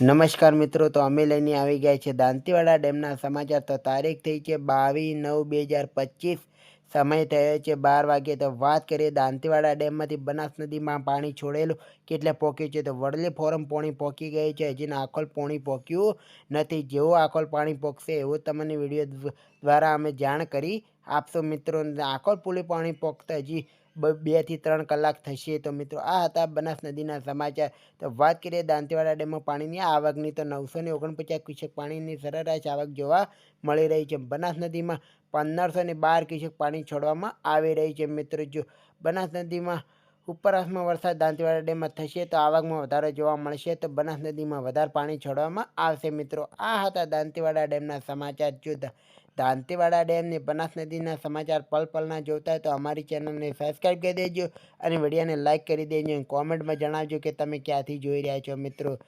નમસ્કાર મિત્રો, તો અમે લઈને આવી ગયા છે દાંતીવાડા ડેમના સમાચાર. તો તારીખ થઈ છે 22/9/2025, સમય થયો છે 12 વાગે. તો વાત કરીએ દાંતીવાડા ડેમમાંથી બનાસ નદીમાં પાણી છોડેલું કેટલે પહોંચ્યું છે. તો વડલી ફોરમ પોણી પહોંચી ગયું છે, હજી આખોલ પોણી પહોંચ્યું નથી. જેવું આખોલ પાણી પહોંચશે એવું તમને વિડીયો દ્વારા અમે જાણ કરી આપશો મિત્રો. આખોલ પુલી પાણી પહોંચતા હજી 2 થી 3 કલાક થશે. તો મિત્રો, આ હતા બનાસ નદીના સમાચાર. તો વાત કરીએ દાંતીવાડા ડેમમાં પાણીની આવકની, તો 949 ક્યુસેક પાણીની સરેરાશ આવક જોવા મળી રહી છે. બનાસ નદીમાં 1512 ક્યુસેક પાણી છોડવામાં આવી રહી છે. મિત્રો, જો બનાસ નદીમાં ઉપરવાસમાં વરસાદ દાંતીવાડા ડેમમાં થશે તો આવકમાં વધારો જોવા મળશે. તો બનાસ નદીમાં વધારે પાણી છોડવામાં આવશે. મિત્રો, આ હતા દાંતીવાડા ડેમના સમાચાર. જો દાંતીવાડા ડેમની બનાસ નદીના સમાચાર પલના જોતા હોય તો અમારી ચેનલને સબસ્ક્રાઈબ કરી દેજો અને વિડીયોને લાઇક કરી દેજો. કોમેન્ટમાં જણાવજો કે તમે ક્યાંથી જોઈ રહ્યા છો. મિત્રો,